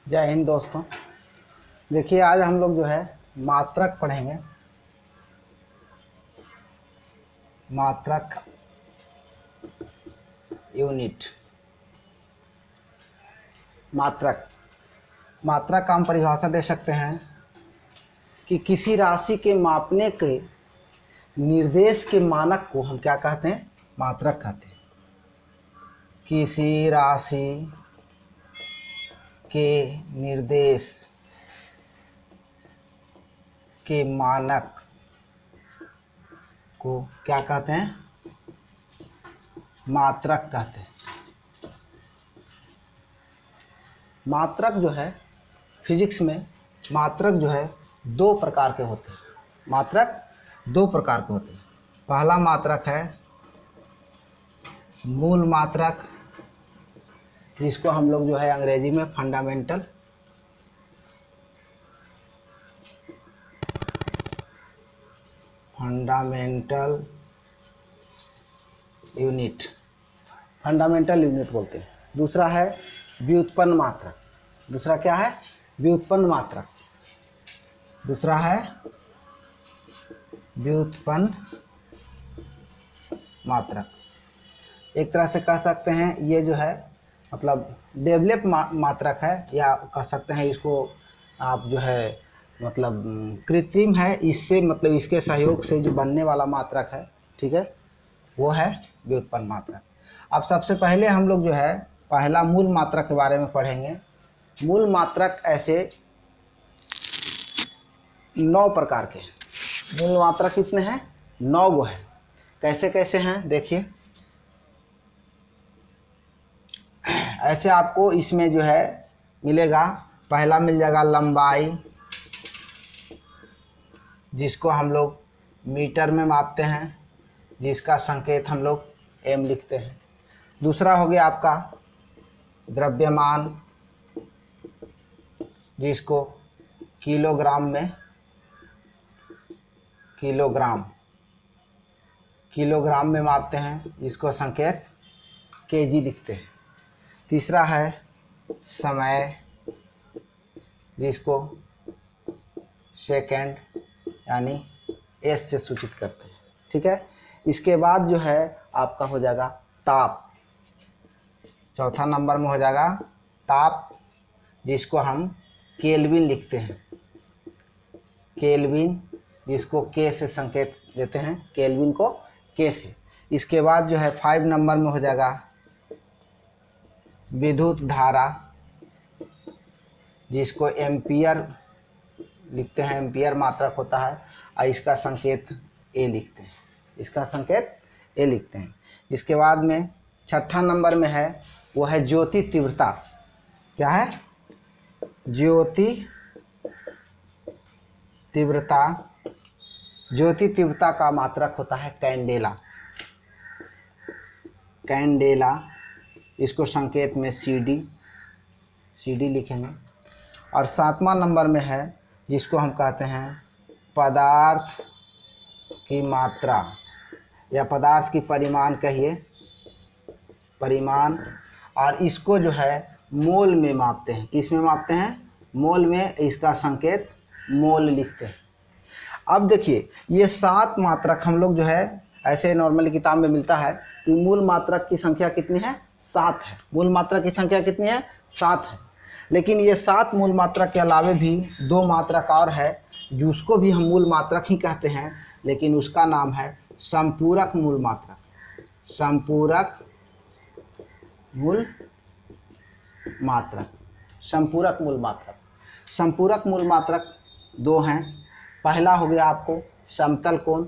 जय हिंद दोस्तों। देखिए आज हम लोग जो है मात्रक पढ़ेंगे। मात्रक यूनिट। मात्रक मात्रक का हम परिभाषा दे सकते हैं कि किसी राशि के मापने के निर्देश के मानक को हम क्या कहते हैं? मात्रक कहते हैं। किसी राशि के निर्देश के मानक को क्या कहते हैं? मात्रक कहते हैं। मात्रक जो है फिजिक्स में मात्रक जो है दो प्रकार के होते हैं। मात्रक दो प्रकार के होते हैं। पहला मात्रक है मूल मात्रक, जिसको हम लोग जो है अंग्रेजी में फंडामेंटल यूनिट बोलते हैं। दूसरा है व्युत्पन्न मात्रक। दूसरा क्या है? व्युत्पन्न मात्रक। दूसरा है व्युत्पन्न मात्रक। एक तरह से कह सकते हैं ये जो है मतलब डेवलप मात्रक है, या कह सकते हैं इसको आप जो है मतलब कृत्रिम है, इससे मतलब इसके सहयोग से जो बनने वाला मात्रक है, ठीक है, वो है व्युत्पन्न मात्रक। अब सबसे पहले हम लोग जो है पहला मूल मात्रक के बारे में पढ़ेंगे। मूल मात्रक ऐसे 9 प्रकार के हैं। मूल मात्रक कितने हैं? 9 गो है। कैसे कैसे हैं देखिए। ऐसे आपको इसमें जो है मिलेगा, पहला मिल जाएगा लंबाई, जिसको हम लोग मीटर में मापते हैं, जिसका संकेत हम लोग m लिखते हैं। दूसरा हो गया आपका द्रव्यमान, जिसको किलोग्राम में मापते हैं, जिसको संकेत kg लिखते हैं। तीसरा है समय, जिसको सेकेंड यानी s से सूचित करते हैं, ठीक है। इसके बाद जो है आपका हो जाएगा ताप। चौथा नंबर में हो जाएगा ताप, जिसको हम केल्विन लिखते हैं। केल्विन, जिसको k से संकेत देते हैं, केल्विन को k से। इसके बाद जो है 5 नंबर में हो जाएगा विद्युत धारा, जिसको एम्पियर लिखते हैं। एम्पियर मात्रक होता है और इसका संकेत A लिखते हैं। इसका संकेत A लिखते हैं। इसके बाद में 6ठा नंबर में है, वो है ज्योति तीव्रता। क्या है? ज्योति तीव्रता। ज्योति तीव्रता का मात्रक होता है कैंडेला। इसको संकेत में CD लिखेंगे। और 7वां नंबर में है, जिसको हम कहते हैं पदार्थ की मात्रा, या पदार्थ की परिमाण कहिए, परिमाण। और इसको जो है मोल में मापते हैं। किस में मापते हैं? मोल में। इसका संकेत मोल लिखते हैं। अब देखिए ये 7 मात्रक हम लोग जो है ऐसे नॉर्मली किताब में मिलता है कि मूल मात्रक की संख्या कितनी है? 7 है। मूल मात्रक की संख्या कितनी है? 7 है। लेकिन ये 7 मूल मात्रक के अलावे भी 2 मात्रक और है, जिसको भी हम मूल मात्रक ही कहते हैं, लेकिन उसका नाम है संपूरक मूल मात्रक। संपूरक मूल मात्रक 2 हैं। पहला हो गया आपको समतल कोण,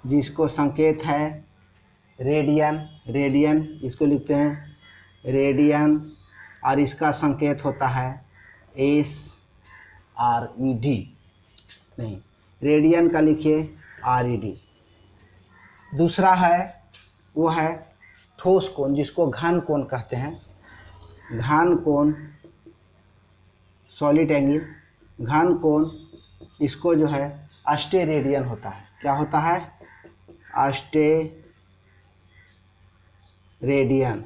जिसको संकेत है रेडियन। इसको लिखते हैं रेडियन, और इसका संकेत होता है SRED। नहीं, रेडियन का लिखिए RED। दूसरा है वो है ठोस कोण, जिसको घन कोण कहते हैं। घन कोण, सॉलिड एंगल, घन कोण, इसको जो है अस्टेरेडियन होता है। क्या होता है? अस्टेरेडियन। रेडियन,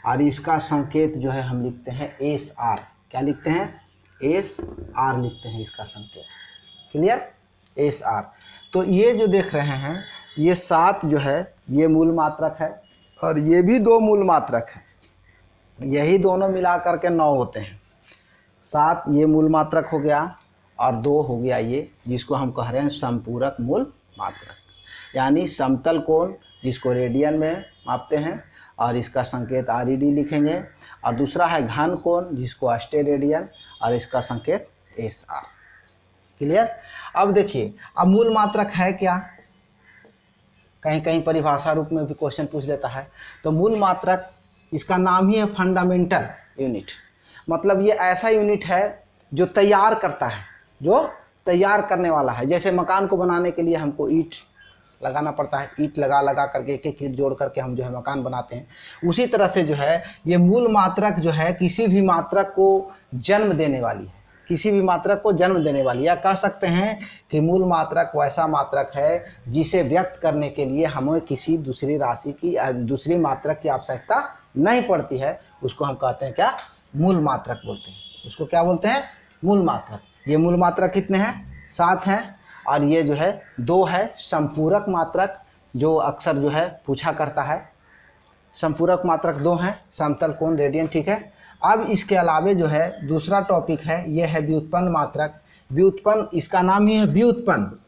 और इसका संकेत जो है हम लिखते हैं एस आर। क्या लिखते हैं? एस आर लिखते हैं इसका संकेत। क्लियर? S R. तो ये जो देख रहे हैं ये 7 जो है ये मूल मात्रक है और ये भी 2 मूल मात्रक है, यही दोनों मिला करके 9 होते हैं। 7 ये मूल मात्रक हो गया और 2 हो गया ये, जिसको हम कह रहे हैं समपूरक मूल मात्रक, यानी समतल कोण जिसको रेडियन में मापते हैं और इसका संकेत RED लिखेंगे, और दूसरा है घन कोण जिसको अस्टेरेडियन और इसका संकेत SR। क्लियर? अब देखिए, अब मूल मात्रक है क्या, कहीं कहीं परिभाषा रूप में भी क्वेश्चन पूछ लेता है। तो मूल मात्रक इसका नाम ही है फंडामेंटल यूनिट, मतलब ये ऐसा यूनिट है जो तैयार करता है, जो तैयार करने वाला है। जैसे मकान को बनाने के लिए हमको ईंट लगाना पड़ता है, ईंट लगा करके एक एक ईंट जोड़ करके हम जो है मकान बनाते हैं, उसी तरह से जो है ये मूल मात्रक जो है किसी भी मात्रक को जन्म देने वाली है, किसी भी मात्रक को जन्म देने वाली, या कह सकते हैं कि मूल मात्रक वैसा मात्रक है जिसे व्यक्त करने के लिए हमें किसी दूसरी राशि की दूसरी मात्रक की आवश्यकता नहीं पड़ती है, उसको हम कहते हैं क्या? मूल मात्रक बोलते हैं। उसको क्या बोलते हैं? मूल मात्रक। ये मूल मात्रक कितने हैं? 7 हैं, और ये जो है 2 है संपूरक मात्रक, जो अक्सर जो है पूछा करता है। संपूरक मात्रक 2 हैं, समतल कोण, रेडियन। ठीक है। अब इसके अलावे जो है दूसरा टॉपिक है, ये है व्युत्पन्न मात्रक। व्युत्पन्न, इसका नाम ही है व्युत्पन्न।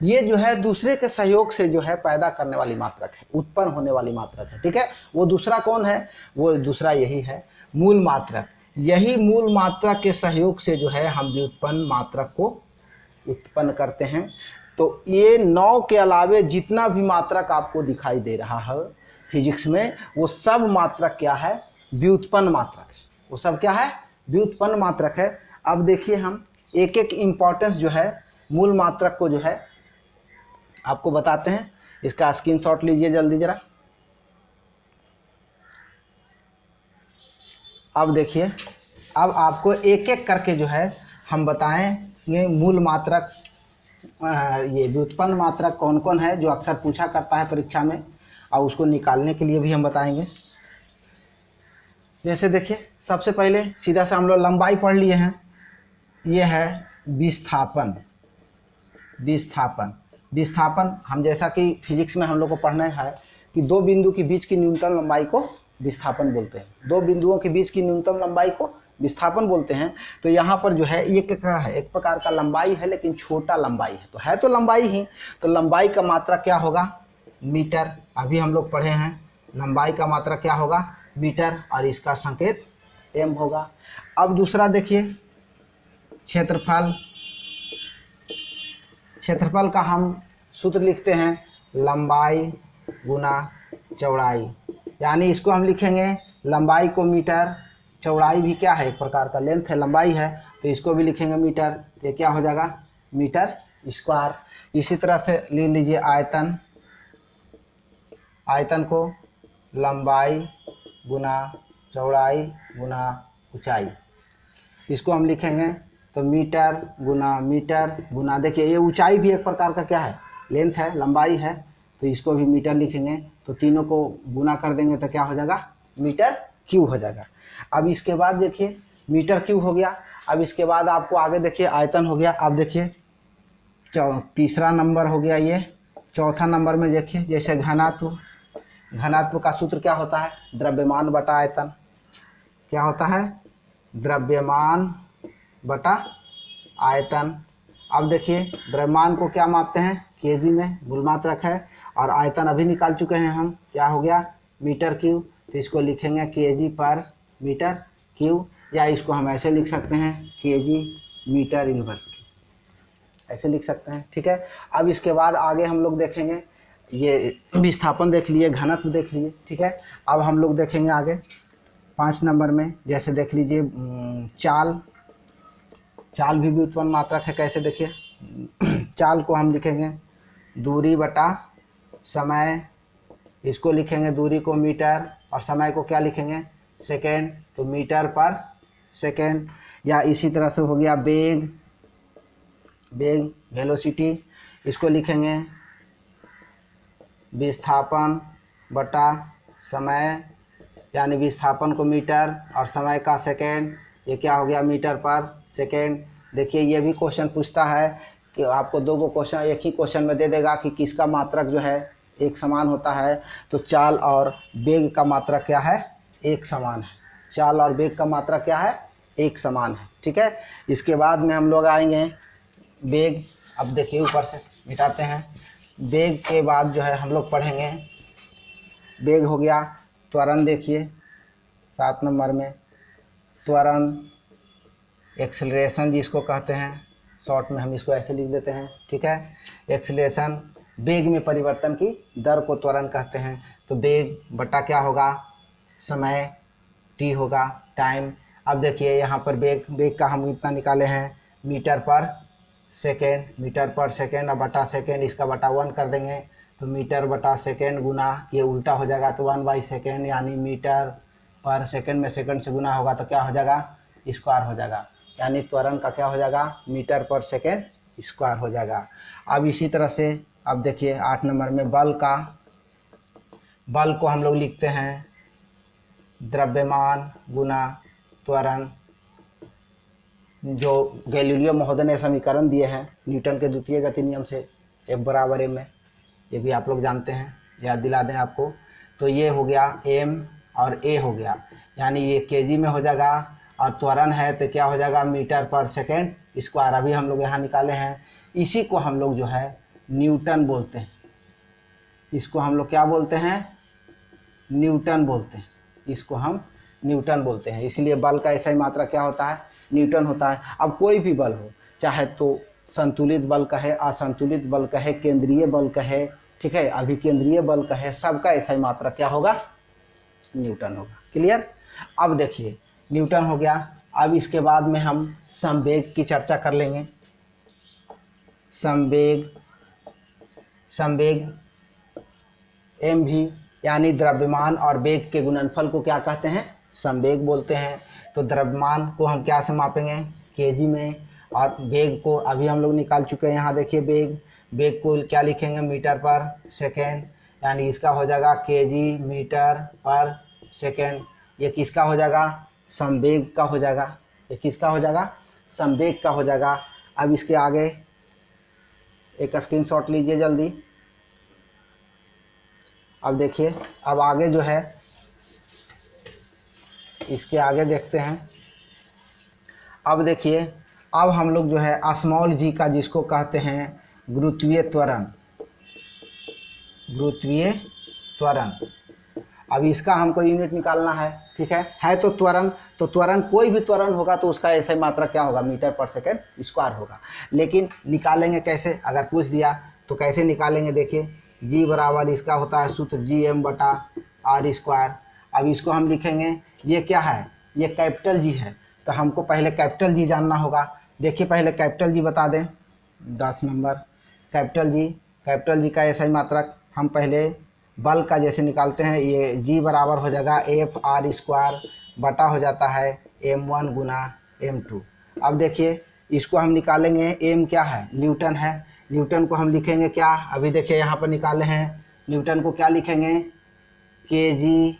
ये जो है दूसरे के सहयोग से जो है पैदा करने वाली मात्रक है, उत्पन्न होने वाली मात्रक है। ठीक है। वो दूसरा कौन है? वो दूसरा यही है, मूल मात्रक। यही मूल मात्रक के सहयोग से जो है हम व्युत्पन्न मात्रक को उत्पन्न करते हैं। तो ये 9 के अलावे जितना भी मात्रक आपको दिखाई दे रहा है फिजिक्स में, वो सब मात्रक क्या है? व्युत्पन्न मात्रक है। वो सब क्या है? व्युत्पन्न मात्रक है। अब देखिए, हम एक एक इम्पॉर्टेंस जो है मूल मात्रक को जो है आपको बताते हैं। इसका स्क्रीनशॉट लीजिए जल्दी जरा। अब देखिए, अब आपको एक एक करके जो है हम बताएंगे मूल मात्रक, ये व्युत्पन्न मात्रक कौन कौन है जो अक्सर पूछा करता है परीक्षा में, और उसको निकालने के लिए भी हम बताएंगे। जैसे देखिए, सबसे पहले सीधा से हम लोग लंबाई पढ़ लिए हैं। ये है विस्थापन। विस्थापन, विस्थापन हम जैसा कि फिजिक्स में हम लोग को पढ़ना है कि 2 बिंदु के बीच की न्यूनतम लंबाई को विस्थापन बोलते हैं। 2 बिंदुओं के बीच की न्यूनतम लंबाई को विस्थापन बोलते हैं। तो यहाँ पर जो है ये क्या है? एक प्रकार का लंबाई है, लेकिन छोटा लंबाई है, तो है तो लंबाई ही। तो लंबाई का मात्रा क्या होगा? मीटर। अभी हम लोग पढ़े हैं लंबाई का मात्रा क्या होगा? मीटर, और इसका संकेत m होगा। अब दूसरा देखिए, क्षेत्रफल। क्षेत्रफल का हम सूत्र लिखते हैं लंबाई गुना चौड़ाई, यानी इसको हम लिखेंगे लंबाई को मीटर, चौड़ाई भी क्या है? एक प्रकार का लेंथ है, लंबाई है, तो इसको भी लिखेंगे मीटर। तो ये क्या हो जाएगा? Metre square. इसी तरह से ले लीजिए आयतन। आयतन को लंबाई गुना चौड़ाई गुना ऊंचाई, इसको हम लिखेंगे तो मीटर गुना, देखिए ये ऊंचाई भी एक प्रकार का क्या है? लेंथ है, लंबाई है, तो इसको भी मीटर लिखेंगे। तो तीनों को गुना कर देंगे तो क्या हो जाएगा? मीटर क्यूब हो जाएगा। अब इसके बाद देखिए मीटर क्यूब हो गया। अब इसके बाद आपको आगे देखिए आयतन हो गया। अब देखिए तीसरा नंबर हो गया ये। चौथा नंबर में देखिए जैसे घनत्व। घनत्व का सूत्र क्या होता है? द्रव्यमान बटा आयतन। क्या होता है? द्रव्यमान बटा आयतन। अब देखिए द्रव्यमान को क्या मापते हैं? केजी में, मूल मात्रक है, और आयतन अभी निकाल चुके हैं हम, क्या हो गया? Metre cube. तो इसको लिखेंगे केजी पर मीटर क्यूब, या इसको हम ऐसे लिख सकते हैं केजी मीटर इनवर्स क्यूब, ऐसे लिख सकते हैं। ठीक है। अब इसके बाद आगे हम लोग देखेंगे, ये विस्थापन देख लिए, घनत्व देख लिए। ठीक है। अब हम लोग देखेंगे आगे 5 नंबर में, जैसे देख लीजिए चाल। चाल भी व्युत्पन्न मात्रक है। कैसे? देखिए चाल को हम लिखेंगे दूरी बटा समय, इसको लिखेंगे दूरी को मीटर और समय को क्या लिखेंगे? सेकेंड, तो मीटर पर सेकेंड। या इसी तरह से हो गया वेग, वेलोसिटी, इसको लिखेंगे विस्थापन बटा समय यानी विस्थापन को मीटर और समय का सेकेंड, ये क्या हो गया मीटर पर सेकेंड। देखिए ये भी क्वेश्चन पूछता है कि आपको दो गो क्वेश्चन एक ही क्वेश्चन में दे देगा कि किसका मात्रक जो है एक समान होता है, तो चाल और वेग का मात्रक क्या है, एक समान है। चाल और वेग का मात्रक क्या है, एक समान है, ठीक है। इसके बाद में हम लोग आएंगे वेग। अब देखिए ऊपर से मिटाते हैं। वेग के बाद जो है हम लोग पढ़ेंगे, वेग हो गया त्वरण। देखिए 7 नंबर में त्वरण, एक्सेलरेशन जिसको कहते हैं, शॉर्ट में हम इसको ऐसे लिख देते हैं, ठीक है। एक्सेलरेशन, वेग में परिवर्तन की दर को त्वरण कहते हैं। तो वेग बटा क्या होगा, समय, टी होगा टाइम। अब देखिए यहाँ पर वेग का हम इतना निकाले हैं मीटर पर सेकेंड, मीटर पर सेकेंड, और बटा सेकेंड, इसका बटा 1 कर देंगे तो मीटर बटा सेकेंड गुना, ये उल्टा हो जाएगा तो 1/सेकेंड, यानी मीटर पर सेकेंड में सेकेंड से गुना होगा तो क्या हो जाएगा, स्क्वायर हो जाएगा। यानी त्वरण का क्या हो जाएगा, मीटर पर सेकेंड स्क्वायर हो जाएगा। अब इसी तरह से अब देखिए 8 नंबर में बल का, बल को हम लोग लिखते हैं द्रव्यमान गुना त्वरण। जो गैलीलियो महोदय ने समीकरण दिए हैं न्यूटन के द्वितीय गति नियम से, F बराबर m है, ये भी आप लोग जानते हैं, याद दिला दें आपको। तो ये हो गया m और a हो गया, यानी ये केजी में हो जाएगा, और त्वरण है तो क्या हो जाएगा मीटर पर सेकेंड स्क्वायर। अभी हम लोग यहाँ निकाले हैं, इसी को हम लोग जो है न्यूटन बोलते हैं। इसको हम लोग क्या बोलते हैं, न्यूटन बोलते हैं, इसको हम न्यूटन बोलते हैं। इसलिए बल का ऐसा ही मात्रा क्या होता है, न्यूटन होता है। अब कोई भी बल हो, चाहे तो संतुलित बल कहे, असंतुलित बल कहे, केंद्रीय बल कहे, ठीक है, अभिकेंद्रीय बल कहे, सबका ऐसा ही मात्रा क्या होगा, न्यूटन होगा। क्लियर। अब देखिए न्यूटन हो गया। अब इसके बाद में हम संवेग की चर्चा कर लेंगे। संवेग, संवेग एम भी, यानी द्रव्यमान और वेग के गुणनफल को क्या कहते हैं, संवेग बोलते हैं। तो द्रव्यमान को हम क्या से मापेंगे, केजी में, और वेग को अभी हम लोग निकाल चुके हैं। यहाँ देखिए वेग, वेग को क्या लिखेंगे, मीटर पर सेकेंड, यानी इसका हो जाएगा केजी मीटर पर सेकेंड। ये किसका हो जाएगा, संवेग का हो जाएगा। ये किसका हो जाएगा, संवेग का हो जाएगा। अब इसके आगे एक स्क्रीनशॉट लीजिए जल्दी। अब देखिए, अब आगे जो है, इसके आगे देखते हैं। अब देखिए, अब हम लोग जो है स्मॉल जी का, जिसको कहते हैं गुरुत्वीय त्वरण, गुरुत्वीय त्वरण। अब इसका हमको यूनिट निकालना है, ठीक है तो त्वरण, तो त्वरण कोई भी त्वरण होगा तो उसका ऐसा ही मात्रा क्या होगा, मीटर पर सेकेंड स्क्वायर होगा। लेकिन निकालेंगे कैसे, अगर पूछ दिया तो कैसे निकालेंगे। देखिए जी बराबर इसका होता है सूत्र GM बटा R स्क्वायर। अब इसको हम लिखेंगे, ये क्या है, ये कैपिटल जी है, तो हमको पहले कैपिटल जी जानना होगा। देखिए पहले कैपिटल जी बता दें, 10 number capital G, capital G का ऐसा ही मात्रक हम पहले बल का जैसे निकालते हैं, ये जी बराबर हो जाएगा FR स्क्वायर बटा हो जाता है M1 गुना M2। अब देखिए इसको हम निकालेंगे, एम क्या है, न्यूटन है, न्यूटन को हम लिखेंगे क्या, अभी देखिए यहाँ पर निकाले हैं, न्यूटन को क्या लिखेंगे, केजी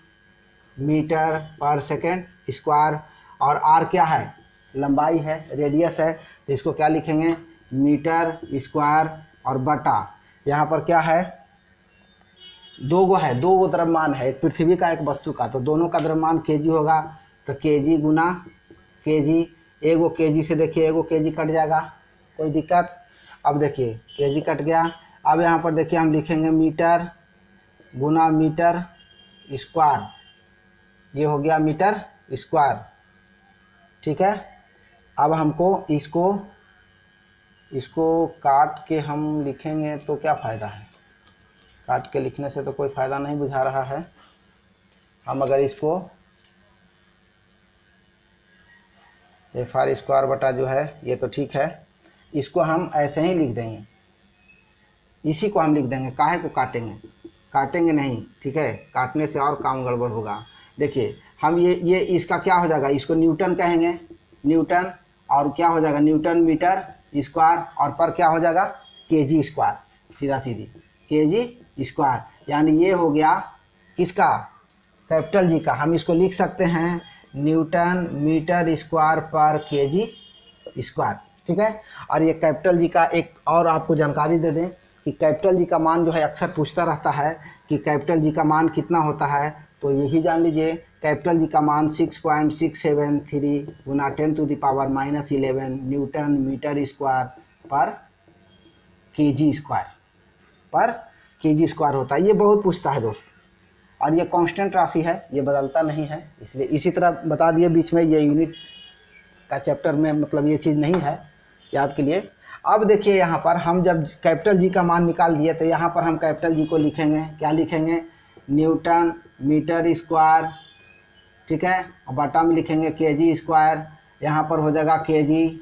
मीटर पर सेकेंड स्क्वायर, और आर क्या है, लंबाई है, रेडियस है, तो इसको क्या लिखेंगे, मीटर स्क्वायर, और बटा यहाँ पर क्या है, दो गो है, दो गो द्रव्यमान है, एक पृथ्वी का एक वस्तु का, तो दोनों का द्रव्यमान केजी होगा, तो केजी गुना केजी, एगो केजी से देखिए एगो केजी कट जाएगा, कोई दिक्कत। अब देखिए केजी कट गया। अब यहाँ पर देखिए हम लिखेंगे मीटर गुना मीटर स्क्वायर, ये हो गया मीटर स्क्वायर, ठीक है। अब हमको इसको काट के हम लिखेंगे तो क्या फ़ायदा है, काट के लिखने से तो कोई फ़ायदा नहीं बुझा रहा है। हम अगर इसको FR स्क्वायर बटा जो है ये तो ठीक है, इसको हम ऐसे ही लिख देंगे, इसी को हम लिख देंगे, काहे को काटेंगे, काटेंगे नहीं, ठीक है, काटने से और काम गड़बड़ होगा। देखिए हम ये इसका क्या हो जाएगा, इसको न्यूटन कहेंगे, न्यूटन, और क्या हो जाएगा, न्यूटन मीटर स्क्वायर, और पर क्या हो जाएगा, केजी स्क्वायर, सीधा सीधी केजी स्क्वायर, यानी ये हो गया किसका, कैपिटल जी का। हम इसको लिख सकते हैं न्यूटन मीटर स्क्वायर पर केजी स्क्वायर, ठीक है। और ये कैपिटल जी का एक और आपको जानकारी दे दें कि कैपिटल जी का मान जो है अक्सर पूछता रहता है कि कैपिटल जी का मान कितना होता है, तो यही जान लीजिए कैपिटल जी का मान 6.673 गुना 10⁻⁻11 न्यूटन मीटर स्क्वायर पर केजी स्क्वायर होता है। ये बहुत पूछता है दोस्त, और ये कांस्टेंट राशि है, ये बदलता नहीं है, इसलिए इसी तरह बता दिए बीच में, ये यूनिट का चैप्टर में मतलब ये चीज़ नहीं है, याद के लिए। अब देखिए यहाँ पर हम जब कैपिटल जी का मान निकाल दिए तो यहाँ पर हम कैपिटल जी को लिखेंगे, क्या लिखेंगे, न्यूटन मीटर स्क्वायर, ठीक है, और बटा में लिखेंगे केजी स्क्वायर, यहाँ पर हो जाएगा केजी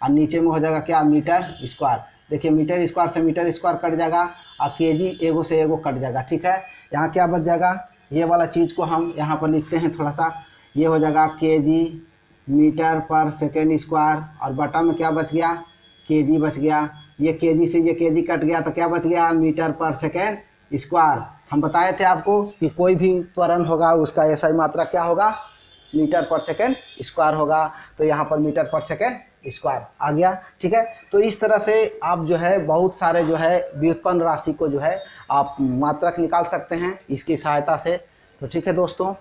और नीचे में हो जाएगा क्या, मीटर स्क्वायर। देखिए मीटर स्क्वायर से मीटर स्क्वायर कट जाएगा और केजी एगो से एगो कट जाएगा, ठीक है। यहाँ क्या बच जाएगा, ये वाला चीज़ को हम यहाँ पर लिखते हैं थोड़ा सा, ये हो जाएगा केजी मीटर पर सेकेंड स्क्वायर, और बटा में क्या बच गया, केजी बच गया। ये केजी से ये केजी कट गया तो क्या बच गया, मीटर पर सेकेंड स्क्वायर। हम बताए थे आपको कि कोई भी त्वरण होगा उसका SI मात्रा क्या होगा, मीटर पर सेकेंड स्क्वायर होगा, तो यहाँ पर मीटर पर सेकेंड स्क्वायर आ गया, ठीक है। तो इस तरह से आप जो है बहुत सारे जो है व्युत्पन्न राशि को जो है आप मात्रक निकाल सकते हैं इसकी सहायता से। तो ठीक है दोस्तों,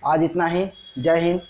आज इतना ही। जय हिंद।